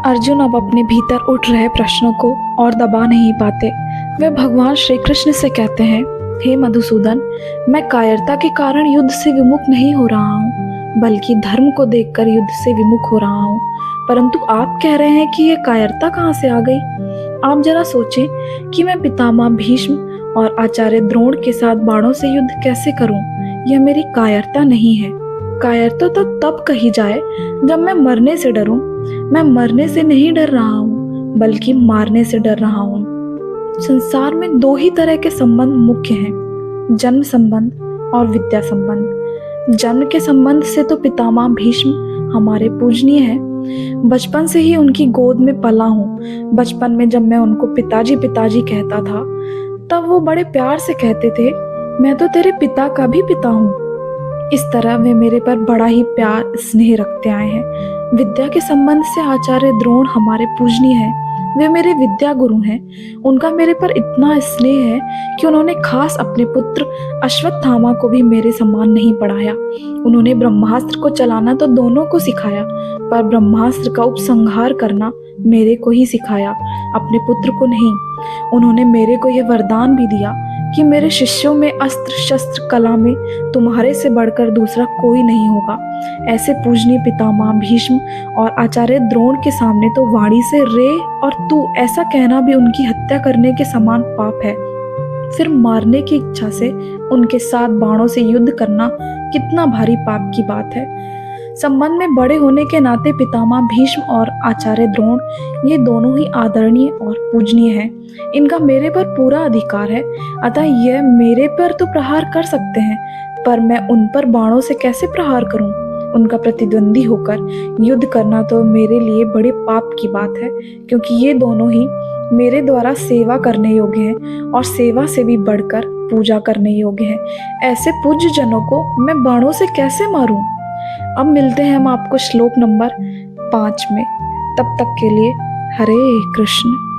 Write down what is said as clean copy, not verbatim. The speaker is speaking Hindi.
अर्जुन अब अपने भीतर उठ रहे प्रश्नों को और दबा नहीं पाते। वे भगवान श्री कृष्ण से कहते हैं, हे मधुसूदन, मैं कायरता के कारण युद्ध से विमुख नहीं हो रहा हूँ, बल्कि धर्म को देखकर युद्ध से विमुख हो रहा हूँ। परंतु आप कह रहे हैं कि ये कायरता कहाँ से आ गई? आप जरा सोचें कि मैं पितामह भीष्म और आचार्य द्रोण के साथ बाणों से युद्ध कैसे करूं? यह मेरी कायरता नहीं है। कायरता तो तब कही जाए जब मैं मरने से डरूं। मैं मरने से नहीं डर रहा हूँ, बल्कि मारने से डर रहा हूँ। संसार में दो ही तरह के संबंध मुख्य हैं, जन्म संबंध और विद्या संबंध। जन्म के संबंध से तो पितामह भीष्म हमारे पूजनीय हैं। बचपन से ही उनकी गोद में पला हूँ। बचपन में जब मैं उनको पिताजी पिताजी कहता था, तब वो बड़े प्यार से कहते थे, मैं तो तेरे पिता का भी पिता हूँ। इस तरह वे मेरे पर बड़ा ही प्यार स्नेह रखते आए हैं। विद्या के संबंध से आचार्य द्रोण हमारे पूजनीय हैं। वे मेरे विद्या गुरु हैं। उनका मेरे पर इतना स्नेह है कि उन्होंने खास अपने पुत्र अश्वत्थामा को भी मेरे समान नहीं पढ़ाया। उन्होंने ब्रह्मास्त्र को चलाना तो दोनों को सिखाया, पर ब्रह्मास्त्र का उपसंहार करना मेरे को ही सिखाया, अपने पुत्र को नहीं। उन्होंने मेरे को यह वरदान भी दिया कि मेरे शिष्यों में अस्त्र शस्त्र कला में तुम्हारे से बढ़कर दूसरा कोई नहीं होगा। ऐसे पूजनीय पितामह भीष्म और आचार्य द्रोण के सामने तो वाणी से रे और तू ऐसा कहना भी उनकी हत्या करने के समान पाप है। फिर मारने की इच्छा से उनके साथ बाणों से युद्ध करना कितना भारी पाप की बात है। संबंध में बड़े होने के नाते पितामह भीष्म और आचार्य द्रोण ये दोनों ही आदरणीय और पूजनीय हैं। इनका मेरे पर पूरा अधिकार है, अतः यह मेरे पर तो प्रहार कर सकते हैं, पर मैं उन पर बाणों से कैसे प्रहार करूं? उनका प्रतिद्वंदी होकर युद्ध करना तो मेरे लिए बड़े पाप की बात है, क्योंकि ये दोनों ही मेरे द्वारा सेवा करने योग्य हैं और सेवा से भी बढ़कर पूजा करने योग्य हैं। ऐसे पूज्य जनों को मैं बाणों से कैसे मारूं? अब मिलते हैं हम आपको श्लोक नंबर 5 में। तब तक के लिए हरे कृष्ण।